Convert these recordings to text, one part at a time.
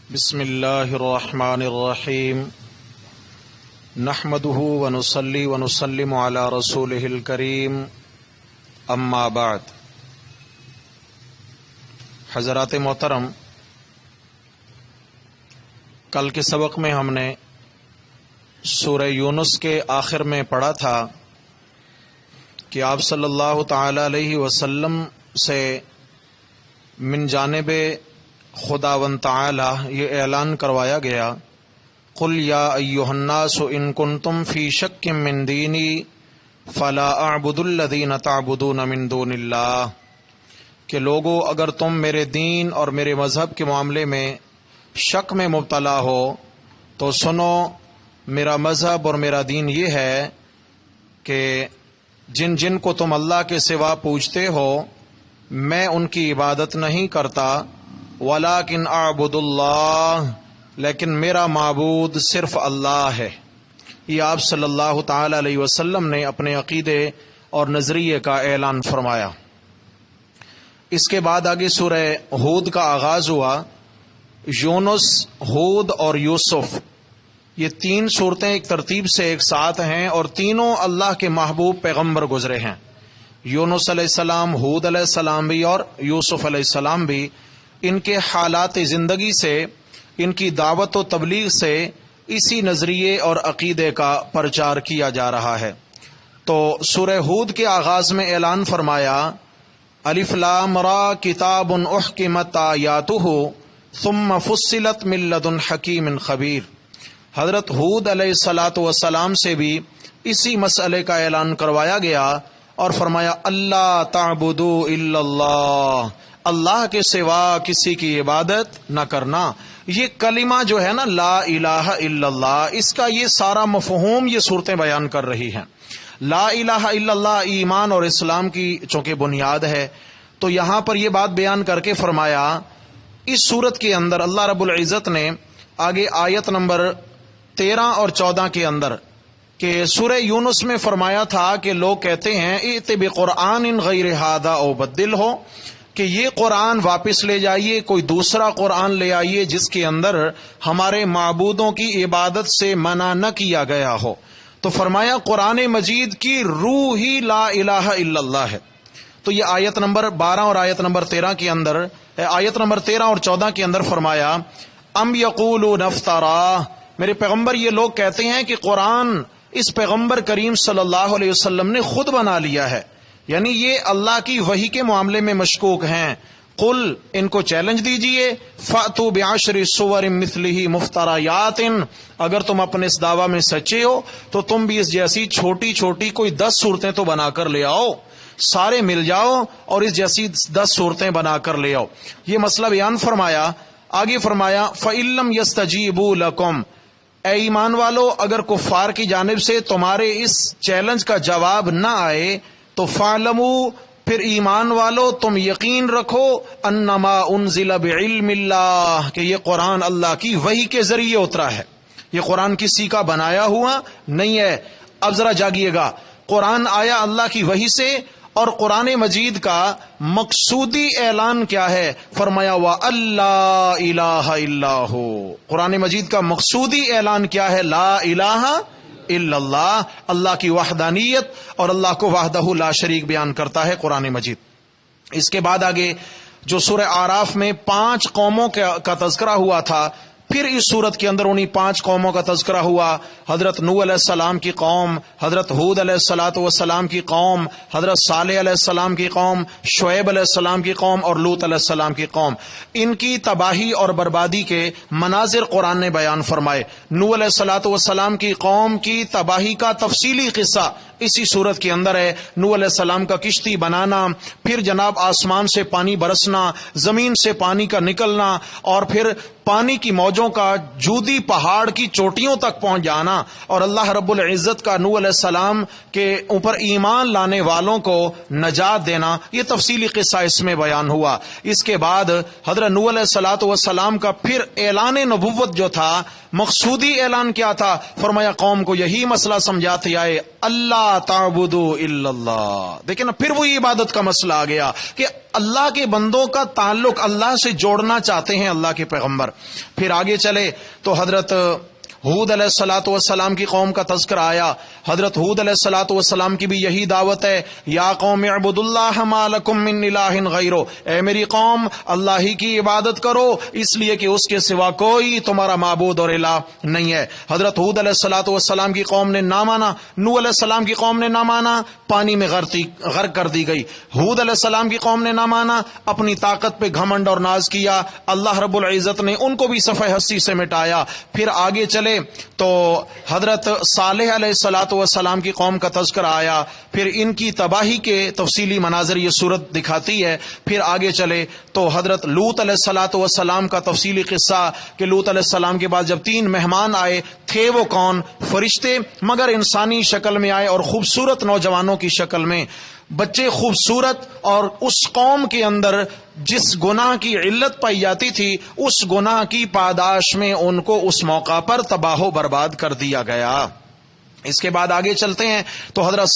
بسم اللہ الرحمن الرحیم نحمده ونصلی ونسلم علی رسولہ الکریم اما بعد۔ حضرات محترم، کل کے سبق میں ہم نے سورہ یونس کے آخر میں پڑھا تھا کہ آپ صلی اللہ تعالی علیہ وسلم سے من جانب خداوند تعالی یہ اعلان کروایا گیا، قل یا ایھا الناس ان کنتم فی شک من دینی فلا اعبد الذین تعبدون من دون اللہ، کہ لوگو اگر تم میرے دین اور میرے مذہب کے معاملے میں شک میں مبتلا ہو تو سنو، میرا مذہب اور میرا دین یہ ہے کہ جن جن کو تم اللہ کے سوا پوجتے ہو میں ان کی عبادت نہیں کرتا، ولیکن اعبد اللہ، لیکن میرا معبود صرف اللہ ہے۔ یہ آپ صلی اللہ تعالی علیہ وسلم نے اپنے عقیدے اور نظریے کا اعلان فرمایا۔ اس کے بعد آگے سورہ ہود کا آغاز ہوا۔ یونس، ہود اور یوسف، یہ تین صورتیں ایک ترتیب سے ایک ساتھ ہیں اور تینوں اللہ کے محبوب پیغمبر گزرے ہیں۔ یونس علیہ السلام، ہود علیہ السلام بھی اور یوسف علیہ السلام بھی، ان کے حالات زندگی سے، ان کی دعوت و تبلیغ سے اسی نظریے اور عقیدے کا پرچار کیا جا رہا ہے۔ تو سورہ ہود کے آغاز میں اعلان فرمایا، الف لام را کتاب احکمت آیاتہ ثم فصلت من لدن حکیم خبیر۔ حضرت ہود علیہ الصلاۃ والسلام سے بھی اسی مسئلے کا اعلان کروایا گیا اور فرمایا اللہ تعبدوا الا اللہ، اللہ کے سوا کسی کی عبادت نہ کرنا۔ یہ کلمہ جو ہے نا لا الہ الا اللہ، اس کا یہ سارا مفہوم یہ صورتیں بیان کر رہی ہیں۔ لا الہ الا اللہ ایمان اور اسلام کی چونکہ بنیاد ہے، تو یہاں پر یہ بات بیان کر کے فرمایا اس صورت کے اندر اللہ رب العزت نے آگے آیت نمبر 13 اور 14 کے اندر کہ سورہ یونس میں فرمایا تھا کہ لوگ کہتے ہیں ائت بقرآن غیر ھذا او بدل ہو، کہ یہ قرآن واپس لے جائیے، کوئی دوسرا قرآن لے آئیے جس کے اندر ہمارے معبودوں کی عبادت سے منع نہ کیا گیا ہو۔ تو فرمایا قرآن مجید کی روح ہی لا الہ الا اللہ ہے۔ تو یہ آیت نمبر 12 اور آیت نمبر 13 کے اندر، آیت نمبر 13 اور 14 کے اندر فرمایا ام یقولون افترا، میرے پیغمبر یہ لوگ کہتے ہیں کہ قرآن اس پیغمبر کریم صلی اللہ علیہ وسلم نے خود بنا لیا ہے، یعنی یہ اللہ کی وحی کے معاملے میں مشکوک ہیں۔ قل، ان کو چیلنج دیجئے، فأتوا بعشر صور مثلہ مفتریات، اگر تم اپنے اس دعویٰ میں سچے ہو تو تم بھی اس جیسی چھوٹی چھوٹی کوئی 10 صورتیں تو بنا کر لے آؤ، سارے مل جاؤ اور اس جیسی 10 صورتیں بنا کر لے آؤ۔ یہ مسئلہ بیان فرمایا۔ آگے فرمایا فَإِن لَّمْ يَسْتَجِيبُوا لَكُمْ، اے ایمان والو اگر کفار کی جانب سے تمہارے اس چیلنج کا جواب نہ آئے تو فَاعْلَمُوا، پھر ایمان والو تم یقین رکھو، انما انزل بعلم اللہ، کہ یہ قرآن اللہ کی وحی کے ذریعے اترا ہے، یہ قرآن کسی کا بنایا ہوا نہیں ہے۔ اب ذرا جاگیے گا، قرآن آیا اللہ کی وحی سے، اور قرآن مجید کا مقصودی اعلان کیا ہے؟ فرمایا وَأَلَّا إِلَٰهَ إِلَّا هُوَ، قرآن مجید کا مقصودی اعلان کیا ہے؟ لا الہ الا اللہ، اللہ کی وحدانیت اور اللہ کو وحدہ لا شریک بیان کرتا ہے قرآن مجید۔ اس کے بعد آگے جو سورہ اعراف میں 5 قوموں کا تذکرہ ہوا تھا، پھر اس صورت کے اندر انہی 5 قوموں کا تذکرہ ہوا۔ حضرت نوح علیہ السلام کی قوم، حضرت ہود علیہ السلام کی قوم، حضرت صالح علیہ السلام کی قوم، شعیب علیہ السلام کی قوم اور لوط علیہ السلام کی قوم۔ ان کی تباہی اور بربادی کے مناظر قرآن نے بیان فرمائے۔ نوح علیہ السلام کی قوم کی تباہی کا تفصیلی قصہ اسی صورت کے اندر ہے۔ نوح علیہ السلام کا کشتی بنانا، پھر جناب آسمان سے پانی برسنا، زمین سے پانی کا نکلنا، اور پھر پانی کی موجوں کا جودی پہاڑ کی چوٹیوں تک پہنچ جانا، اور اللہ رب العزت کا نوح علیہ السلام کے اوپر ایمان لانے والوں کو نجات دینا، یہ تفصیلی قصہ اس میں بیان ہوا۔ اس کے بعد حضرت نوح علیہ السلام کا پھر اعلان نبوت جو تھا، مقصودی اعلان کیا تھا؟ فرمایا قوم کو یہی مسئلہ سمجھاتے آئے، اللہ تعبدوا الا اللہ۔ دیکھیں نا، پھر وہی عبادت کا مسئلہ آ گیا کہ اللہ کے بندوں کا تعلق اللہ سے جوڑنا چاہتے ہیں اللہ کے پیغمبر۔ پھر آگے چلے تو حضرت ہود علیہ الصلوۃ والسلام کی قوم کا تذکرہ آیا۔ حضرت ہود علیہ الصلوۃ والسلام کی بھی یہی دعوت ہے، یا قوم اعبدوا اللہ ما لکم من الہ غیرہ، اے میری قوم اللہ ہی کی عبادت کرو اس لیے کہ اس کے سوا کوئی تمہارا معبود اور الہ نہیں ہے۔ حضرت ہود علیہ الصلوۃ والسلام کی قوم نے نہ مانا، نوح علیہ السلام کی قوم نے نہ مانا، پانی میں غرق کر دی گئی۔ ہود علیہ السلام کی قوم نے نہ مانا، اپنی طاقت پہ گھمنڈ اور ناز کیا، اللہ رب العزت نے ان کو بھی صفحہ ہستی سے مٹایا۔ پھر آگے چلے تو حضرت صالح علیہ الصلوۃ والسلام کی قوم کا تذکرہ آیا، پھر ان کی تباہی کے تفصیلی مناظر یہ صورت دکھاتی ہے۔ پھر آگے چلے تو حضرت لوط علیہ الصلوۃ والسلام کا تفصیلی قصہ کہ لوط علیہ السلام کے بعد جب 3 مہمان آئے، تھے وہ کون؟ فرشتے، مگر انسانی شکل میں آئے اور خوبصورت نوجوانوں کی شکل میں، بچے خوبصورت، اور اس قوم کے اندر جس گناہ کی علت پائی جاتی تھی اس گناہ کی پاداش میں ان کو اس موقع پر تباہ و برباد کر دیا گیا۔ اس کے بعد آگے چلتے ہیں تو حضرت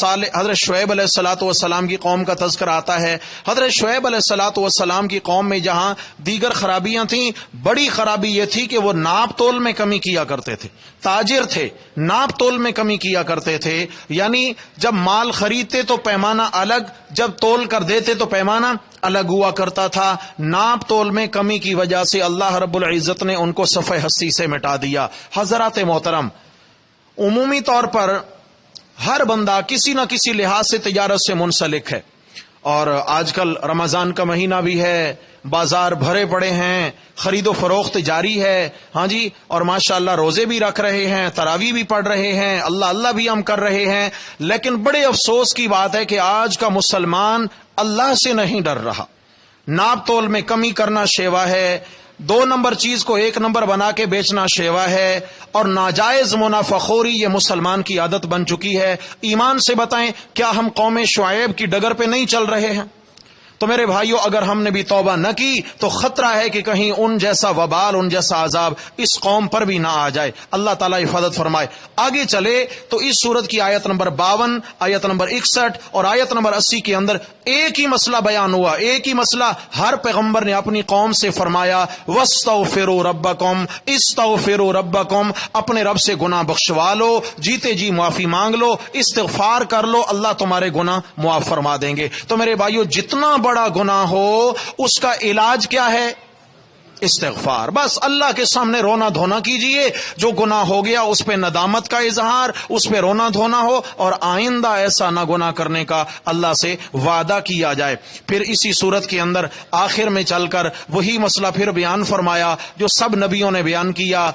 شعیب علیہ الصلوۃ والسلام کی قوم کا تذکرہ آتا ہے۔ حضرت شعیب علیہ الصلوۃ والسلام کی قوم میں جہاں دیگر خرابیاں تھیں، بڑی خرابی یہ تھی کہ وہ ناپ تول میں کمی کیا کرتے تھے، تاجر تھے، ناپ تول میں کمی کیا کرتے تھے، یعنی جب مال خریدتے تو پیمانہ الگ، جب تول کر دیتے تو پیمانہ الگ ہوا کرتا تھا۔ ناپ تول میں کمی کی وجہ سے اللہ رب العزت نے ان کو صفحہ ہستی سے مٹا دیا۔ حضرات محترم، عمومی طور پر ہر بندہ کسی نہ کسی لحاظ سے تجارت سے منسلک ہے، اور آج کل رمضان کا مہینہ بھی ہے، بازار بھرے پڑے ہیں، خرید و فروخت جاری ہے، ہاں جی، اور ماشاءاللہ روزے بھی رکھ رہے ہیں، تراویح بھی پڑھ رہے ہیں، اللہ اللہ بھی ہم کر رہے ہیں، لیکن بڑے افسوس کی بات ہے کہ آج کا مسلمان اللہ سے نہیں ڈر رہا۔ ناپ تول میں کمی کرنا شیوا ہے، 2 نمبر چیز کو 1 نمبر بنا کے بیچنا شیوا ہے، اور ناجائز منافع خوری یہ مسلمان کی عادت بن چکی ہے۔ ایمان سے بتائیں، کیا ہم قوم شعیب کی ڈگر پہ نہیں چل رہے ہیں؟ تو میرے بھائیوں، اگر ہم نے بھی توبہ نہ کی تو خطرہ ہے کہ کہیں ان جیسا وبال، ان جیسا عذاب اس قوم پر بھی نہ آ جائے۔ اللہ تعالیٰ حفاظت فرمائے۔ آگے چلے تو اس سورت کی آیت نمبر 52، آیت نمبر 61 اور آیت نمبر 80 کے اندر ایک ہی مسئلہ بیان ہوا، ایک ہی مسئلہ ہر پیغمبر نے اپنی قوم سے فرمایا، وَاسْتَغْفِرُوا رَبَّكُمْ، اسْتَغْفِرُوا رَبَّكُمْ، اپنے رب سے گناہ بخشوا لو، جیتے جی معافی مانگ لو، استغفار کر لو، اللہ تمہارے گناہ معاف فرما دیں گے۔ تو میرے بھائیوں، جتنا بڑا گناہ ہو اس کا علاج کیا ہے؟ استغفار۔ بس اللہ کے سامنے رونا دھونا کیجئے، جو گناہ ہو گیا اس پہ ندامت کا اظہار، اس پہ رونا دھونا ہو، اور آئندہ ایسا نہ گناہ کرنے کا اللہ سے وعدہ کیا جائے۔ پھر اسی صورت کے اندر آخر میں چل کر وہی مسئلہ پھر بیان فرمایا جو سب نبیوں نے بیان کیا،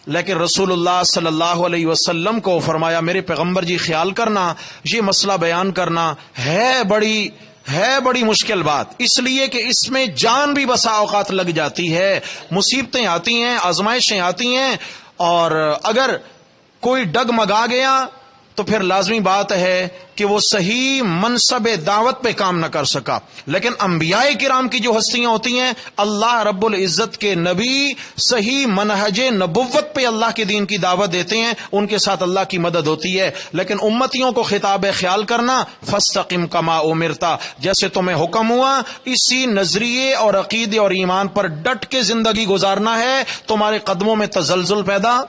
لیکن رسول اللہ صلی اللہ علیہ وسلم کو فرمایا، میرے پیغمبر جی خیال کرنا، یہ مسئلہ بیان کرنا ہے بڑی مشکل بات، اس لیے کہ اس میں جان بھی بسا اوقات لگ جاتی ہے، مصیبتیں آتی ہیں، آزمائشیں آتی ہیں، اور اگر کوئی ڈگمگا گیا تو پھر لازمی بات ہے کہ وہ صحیح منصب دعوت پہ کام نہ کر سکا۔ لیکن انبیاء کرام کی جو ہستیاں ہوتی ہیں، اللہ رب العزت کے نبی صحیح منہج نبوت پہ اللہ کے دین کی دعوت دیتے ہیں، ان کے ساتھ اللہ کی مدد ہوتی ہے۔ لیکن امتیوں کو خطاب خیال کرنا، فاستقم کما امرتا، جیسے تمہیں حکم ہوا اسی نظریے اور عقیدے اور ایمان پر ڈٹ کے زندگی گزارنا ہے۔ تمہارے قدموں میں تزلزل پیدا،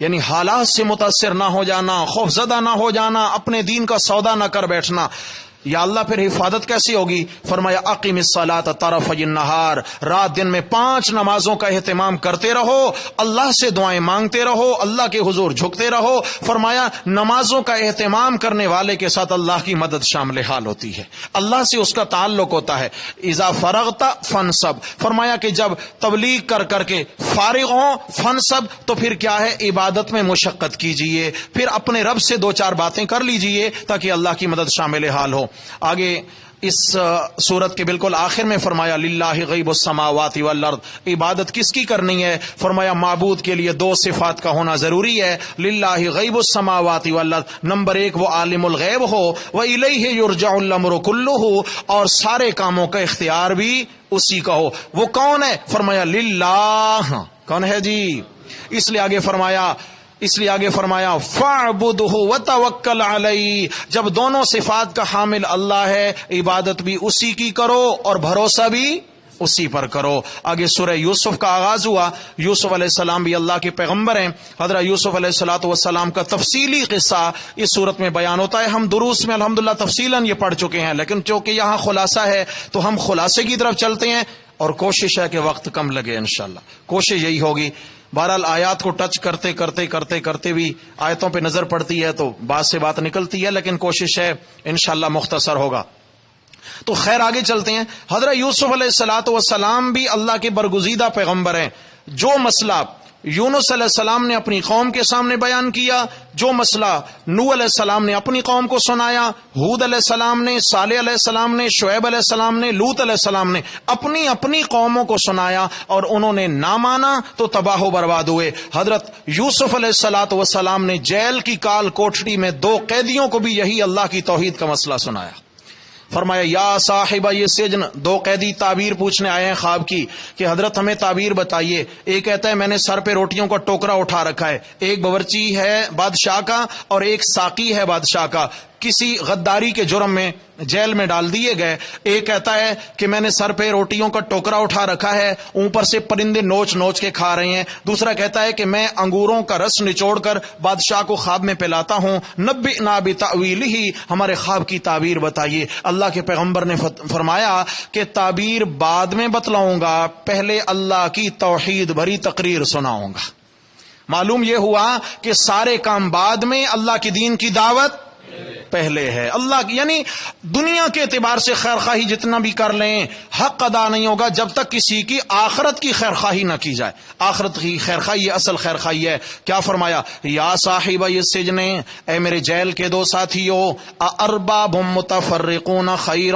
یعنی حالات سے متاثر نہ ہو جانا، خوف زدہ نہ ہو جانا، اپنے دین کا سودا نہ کر بیٹھنا، یا اللہ پھر حفاظت کیسی ہوگی؟ فرمایا اقیم الصلاۃ طرفی النہار، رات دن میں 5 نمازوں کا اہتمام کرتے رہو، اللہ سے دعائیں مانگتے رہو، اللہ کے حضور جھکتے رہو۔ فرمایا نمازوں کا اہتمام کرنے والے کے ساتھ اللہ کی مدد شامل حال ہوتی ہے، اللہ سے اس کا تعلق ہوتا ہے۔ اذا فرغت فانصب، فرمایا کہ جب تبلیغ کر کے فارغ ہوں فانصب، تو پھر کیا ہے؟ عبادت میں مشقت کیجئے، پھر اپنے رب سے 2-4 باتیں کر لیجئے تاکہ اللہ کی مدد شامل حال ہو۔ آگے اس سورت کے بالکل آخر میں فرمایا للہ غیب السماوات والارض، عبادت کس کی کرنی ہے؟ فرمایا معبود کے لیے 2 صفات کا ہونا ضروری ہے، للہ غیب السماوات والارض، نمبر 1 وہ عالم الغیب ہو، وإلیہ یرجع الامر کلہ، اور سارے کاموں کا اختیار بھی اسی کا ہو۔ وہ کون ہے؟ فرمایا للہ، کون ہے جی؟ اس لیے آگے فرمایا اس لیے آگے فرمایا فَاعْبُدْهُ وَتَوَكَّلْ عَلَيْهِ، جب دونوں صفات کا حامل اللہ ہے عبادت بھی اسی کی کرو اور بھروسہ بھی اسی پر کرو۔ آگے سورہ یوسف کا آغاز ہوا۔ یوسف علیہ السلام بھی اللہ کے پیغمبر ہیں۔ حضرت یوسف علیہ السلام کا تفصیلی قصہ اس صورت میں بیان ہوتا ہے۔ ہم دروس میں الحمدللہ تفصیلاً یہ پڑھ چکے ہیں، لیکن چونکہ یہاں خلاصہ ہے تو ہم خلاصے کی طرف چلتے ہیں، اور کوشش ہے کہ وقت کم لگے انشاءاللہ، کوشش یہی ہوگی۔ بہرحال آیات کو ٹچ کرتے کرتے کرتے کرتے بھی آیتوں پہ نظر پڑتی ہے تو بات سے بات نکلتی ہے، لیکن کوشش ہے انشاءاللہ مختصر ہوگا۔ تو خیر آگے چلتے ہیں۔ حضرت یوسف علیہ السلام بھی اللہ کے برگزیدہ پیغمبر ہیں۔ جو مسئلہ یونس علیہ السلام نے اپنی قوم کے سامنے بیان کیا، جو مسئلہ نوح علیہ السلام نے اپنی قوم کو سنایا، ہود علیہ السلام نے، صالح علیہ السلام نے، شعیب علیہ السلام نے، لوط علیہ السلام نے اپنی اپنی قوموں کو سنایا، اور انہوں نے نہ مانا تو تباہ و برباد ہوئے۔ حضرت یوسف علیہ السلام نے جیل کی کال کوٹڑی میں 2 قیدیوں کو بھی یہی اللہ کی توحید کا مسئلہ سنایا۔ فرمایا یا صاحبہ یہ سجن، 2 قیدی تعبیر پوچھنے آئے ہیں خواب کی کہ حضرت ہمیں تعبیر بتائیے۔ ایک کہتا ہے میں نے سر پہ روٹیوں کا ٹوکرا اٹھا رکھا ہے، ایک باورچی ہے بادشاہ کا اور ایک ساقی ہے بادشاہ کا، کسی غداری کے جرم میں جیل میں ڈال دیے گئے۔ ایک کہتا ہے کہ میں نے سر پہ روٹیوں کا ٹوکرا اٹھا رکھا ہے، اوپر سے پرندے نوچ نوچ کے کھا رہے ہیں۔ دوسرا کہتا ہے کہ میں انگوروں کا رس نچوڑ کر بادشاہ کو خواب میں پلاتا ہوں۔ نبئنا بتأویلہ، ہمارے خواب کی تعبیر بتائیے۔ اللہ کے پیغمبر نے فرمایا کہ تعبیر بعد میں بتلاؤں گا، پہلے اللہ کی توحید بھری تقریر سناؤں گا۔ معلوم یہ ہوا کہ سارے کام بعد میں، اللہ کے دین کی دعوت پہلے ہے۔ اللہ یعنی دنیا کے اعتبار سے خیر خواہی جتنا بھی کر لیں حق ادا نہیں ہوگا جب تک کسی کی آخرت کی خیر خواہی نہ کی جائے۔ آخرت کی خیر خواہی اصل خیر خواہی ہے۔ کیا فرمایا یا صاحب السجن، اے میرے جیل کے 2 ساتھیو، ارباب متفرقون خیر،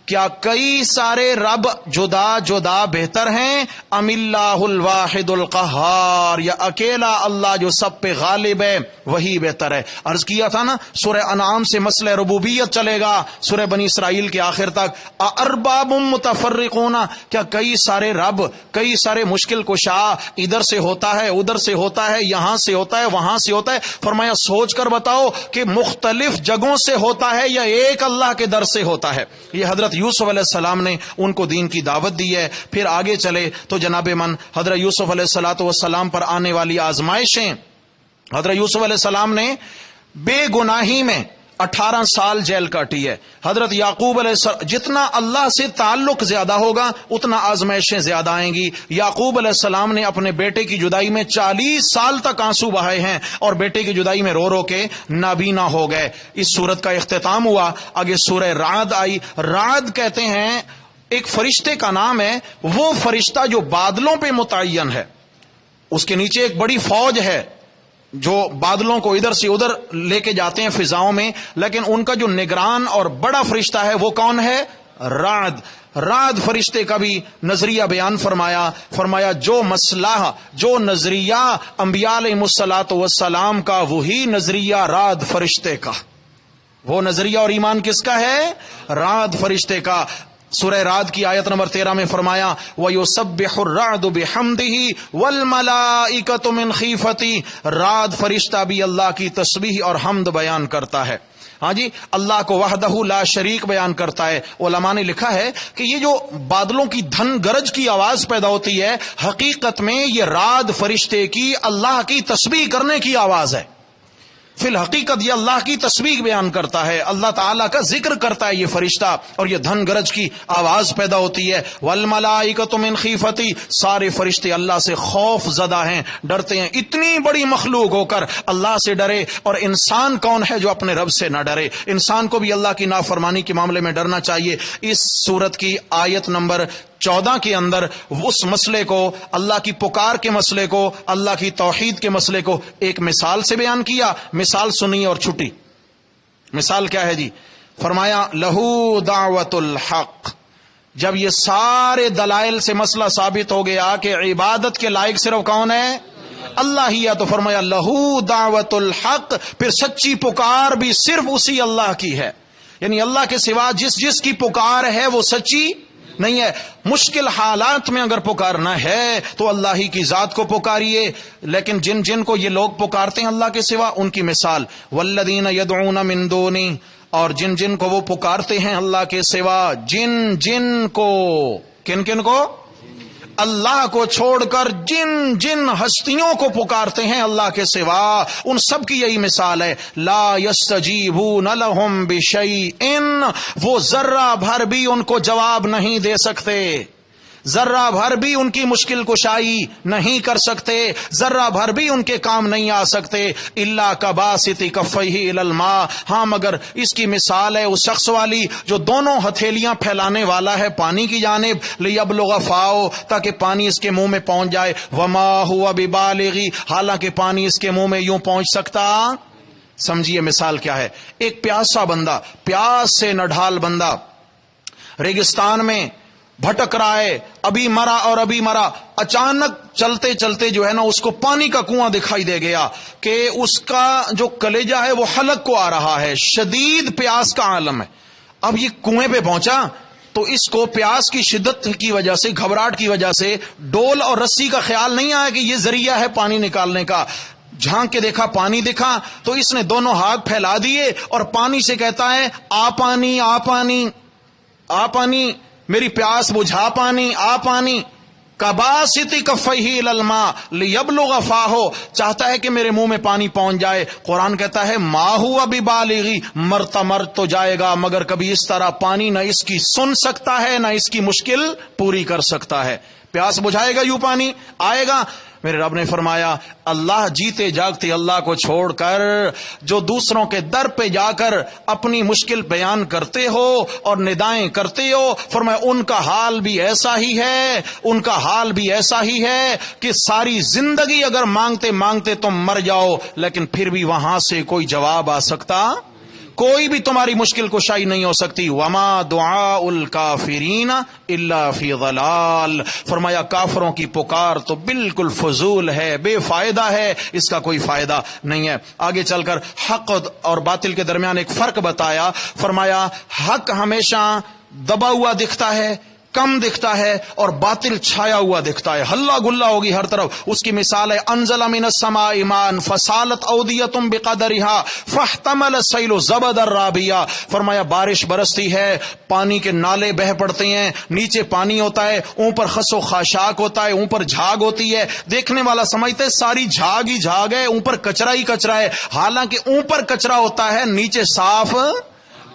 کیا کئی سارے رب جدا جدا بہتر ہیں، ام اللہ الواحد القہار، یا اکیلا اللہ جو سب پہ غالب ہے وہی بہتر ہے۔ عرض کیا تھا نا سورہ انعام سے مسئلہ ربوبیت چلے گا سورہ بنی اسرائیل کے آخر تک۔ ارباب متفرقون، کیا کئی سارے رب، کئی سارے مشکل کشا، ادھر سے ہوتا ہے ادھر سے ہوتا ہے، یہاں سے ہوتا ہے وہاں سے ہوتا ہے۔ فرمایا سوچ کر بتاؤ کہ مختلف جگہوں سے ہوتا ہے یا ایک اللہ کے در سے ہوتا ہے۔ یہ حضرت یوسف علیہ السلام نے ان کو دین کی دعوت دی ہے۔ پھر آگے چلے تو جناب من حضرت یوسف علیہ السلام پر آنے والی آزمائشیں۔ حضرت یوسف علیہ السلام نے بے گناہی میں 18 سال جیل کاٹی ہے۔ حضرت یعقوب علیہ السلام جتنا اللہ سے تعلق زیادہ ہوگا اتنا آزمائشیں زیادہ آئیں گی۔ یعقوب علیہ السلام نے اپنے بیٹے کی جدائی میں 40 سال تک آنسو بہائے ہیں، اور بیٹے کی جدائی میں رو رو کے نابینا ہو گئے۔ اس سورت کا اختتام ہوا۔ آگے سورہ رعد آئی۔ رعد کہتے ہیں ایک فرشتے کا نام ہے، وہ فرشتہ جو بادلوں پہ متعین ہے، اس کے نیچے ایک بڑی فوج ہے جو بادلوں کو ادھر سے ادھر لے کے جاتے ہیں فضاؤں میں، لیکن ان کا جو نگران اور بڑا فرشتہ ہے وہ کون ہے؟ رعد۔ رعد فرشتے کا بھی نظریہ بیان فرمایا جو مسئلہ، جو نظریہ انبیاء علیہ الصلوۃ والسلام کا، وہی نظریہ رعد فرشتے کا۔ وہ نظریہ اور ایمان کس کا ہے؟ رعد فرشتے کا۔ سورہ رعد کی آیت نمبر 13 میں فرمایا وَيُسَبِّحُ الرَّعْدُ بِحَمْدِهِ وَالْمَلَائِكَةُ مِنْ خِيفَتِهِ، رعد فرشتہ بھی اللہ کی تسبیح اور حمد بیان کرتا ہے۔ ہاں جی، اللہ کو وحدہ لا شریک بیان کرتا ہے۔ علماء نے لکھا ہے کہ یہ جو بادلوں کی دھن گرج کی آواز پیدا ہوتی ہے، حقیقت میں یہ رعد فرشتے کی اللہ کی تسبیح کرنے کی آواز ہے۔ فی الحقیقت یہ اللہ کی تسبیح بیان کرتا ہے، اللہ تعالیٰ کا ذکر کرتا ہے یہ فرشتہ، اور یہ دھن گرج کی آواز پیدا ہوتی ہے۔ والملائکۃ من خیفتی، سارے فرشتے اللہ سے خوف زدہ ہیں، ڈرتے ہیں۔ اتنی بڑی مخلوق ہو کر اللہ سے ڈرے، اور انسان کون ہے جو اپنے رب سے نہ ڈرے؟ انسان کو بھی اللہ کی نافرمانی کے معاملے میں ڈرنا چاہیے۔ اس سورت کی آیت نمبر 14 کے اندر اس مسئلے کو، اللہ کی پکار کے مسئلے کو، اللہ کی توحید کے مسئلے کو ایک مثال سے بیان کیا۔ مثال سنی اور چھٹی۔ مثال کیا ہے جی؟ فرمایا لہو دعوت الحق۔ جب یہ سارے دلائل سے مسئلہ ثابت ہو گیا کہ عبادت کے لائق صرف کون ہے؟ اللہ ہی ہے، تو فرمایا لہو دعوت الحق، پھر سچی پکار بھی صرف اسی اللہ کی ہے۔ یعنی اللہ کے سوا جس کی پکار ہے وہ سچی نہیں ہے. مشکل حالات میں اگر پکارنا ہے تو اللہ ہی کی ذات کو پکاریے. لیکن جن کو یہ لوگ پکارتے ہیں اللہ کے سوا، ان کی مثال والذین یدعون من دونی، اور جن کو وہ پکارتے ہیں اللہ کے سوا، جن کو، کن کو؟ اللہ کو چھوڑ کر جن ہستیوں کو پکارتے ہیں اللہ کے سوا، ان سب کی یہی مثال ہے. لا یستجیبون لہم بشیء، وہ ذرہ بھر بھی ان کو جواب نہیں دے سکتے، ذرہ بھر بھی ان کی مشکل کشائی نہیں کر سکتے، ذرہ بھر بھی ان کے کام نہیں آ سکتے. الا کباسط کفیہ الی الماء، ہاں مگر اس کی مثال ہے اس شخص والی جو دونوں ہتھیلیاں پھیلانے والا ہے پانی کی جانب، لیبلغ فاؤ، تاکہ پانی اس کے منہ میں پہنچ جائے. وما ہوا ببالغی، حالانکہ پانی اس کے منہ میں یوں پہنچ سکتا. سمجھیے مثال کیا ہے. ایک پیاسا بندہ، پیاس سے نڈھال بندہ ریگستان میں بھٹک رہا ہے، ابھی مرا اور ابھی مرا. اچانک چلتے چلتے جو ہے نا اس کو پانی کا کنواں دکھائی دے گیا کہ اس کا جو کلیجہ ہے وہ حلق کو آ رہا ہے، شدید پیاس کا عالم ہے. اب یہ کنویں پہ پہنچا تو اس کو پیاس کی شدت کی وجہ سے، گھبراہٹ کی وجہ سے ڈول اور رسی کا خیال نہیں آیا کہ یہ ذریعہ ہے پانی نکالنے کا. جھانک کے دیکھا، پانی دکھا تو اس نے دونوں ہاتھ پھیلا دیے اور پانی سے کہتا ہے آ پانی، آ پانی، آ پانی، میری پیاس بجھا پانی، آ پانی. کباسط کفیہ الی الماء لیبلغ فاہ، چاہتا ہے کہ میرے منہ میں پانی پہنچ جائے. قرآن کہتا ہے ما ہوا ببالغی، مرتا تو جائے گا مگر کبھی اس طرح پانی نہ اس کی سن سکتا ہے نہ اس کی مشکل پوری کر سکتا ہے. پیاس بجھائے گا یوں پانی آئے گا. میرے رب نے فرمایا اللہ جیتے جاگتے اللہ کو چھوڑ کر جو دوسروں کے در پہ جا کر اپنی مشکل بیان کرتے ہو اور ندائیں کرتے ہو، فرمایا ان کا حال بھی ایسا ہی ہے، ان کا حال بھی ایسا ہی ہے کہ ساری زندگی اگر مانگتے مانگتے تم مر جاؤ لیکن پھر بھی وہاں سے کوئی جواب آ سکتا، کوئی بھی تمہاری مشکل کشائی نہیں ہو سکتی. وما دعاء الکافرین الا فی ضلال، فرمایا کافروں کی پکار تو بالکل فضول ہے، بے فائدہ ہے، اس کا کوئی فائدہ نہیں ہے. آگے چل کر حق اور باطل کے درمیان ایک فرق بتایا. فرمایا حق ہمیشہ دبا ہوا دکھتا ہے، کم دکھتا ہے، اور باطل چھایا ہوا دکھتا ہے، ہلا گلا ہوگی ہر طرف. اس کی مثال ہے انزل من السماء ماء فسالت اودیۃ بقدرها فاحتمل السیل زبدا رابیا. فرمایا بارش برستی ہے، پانی کے نالے بہ پڑتے ہیں، نیچے پانی ہوتا ہے، اوپر خس و خاشاک ہوتا ہے، اوپر جھاگ ہوتی ہے. دیکھنے والا سمجھتے ہے ساری جھاگ ہی جھاگ ہے، اوپر کچرا ہی کچرا ہے، حالانکہ اوپر کچرا ہوتا ہے، نیچے صاف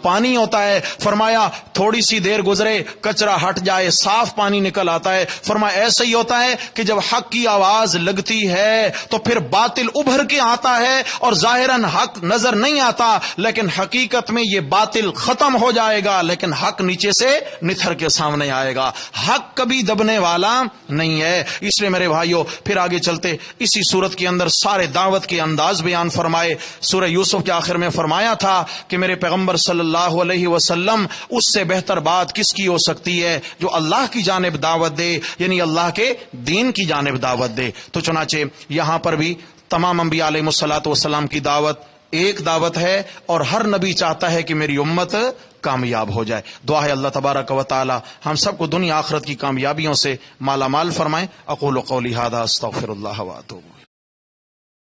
پانی ہوتا ہے. فرمایا تھوڑی سی دیر گزرے کچرا ہٹ جائے، صاف پانی نکل آتا ہے. فرمایا ایسا ہی ہوتا ہے کہ جب حق کی آواز لگتی ہے تو پھر باطل ابھر کے آتا ہے اور ظاہراً حق نظر نہیں آتا، لیکن حقیقت میں یہ باطل ختم ہو جائے گا لیکن حق نیچے سے نتھر کے سامنے آئے گا. حق کبھی دبنے والا نہیں ہے. اس لیے میرے بھائیوں پھر آگے چلتے اسی صورت کے اندر سارے دعوت کے انداز بیان فرمائے. سورہ یوسف کے آخر میں فرمایا تھا کہ میرے پیغمبر صلی اللہ علیہ وسلم اس سے بہتر بات کس کی ہو سکتی ہے جو اللہ کی جانب دعوت دے، یعنی اللہ کے دین کی جانب دعوت دے. تو چنانچہ یہاں پر بھی تمام انبیاء علیہ الصلوۃ والسلام کی دعوت ایک دعوت ہے اور ہر نبی چاہتا ہے کہ میری امت کامیاب ہو جائے. دعا ہے اللہ تبارک و تعالی ہم سب کو دنیا آخرت کی کامیابیوں سے مالا مال فرمائیں. اقول قولی ھذا استغفر اللہ واتوب.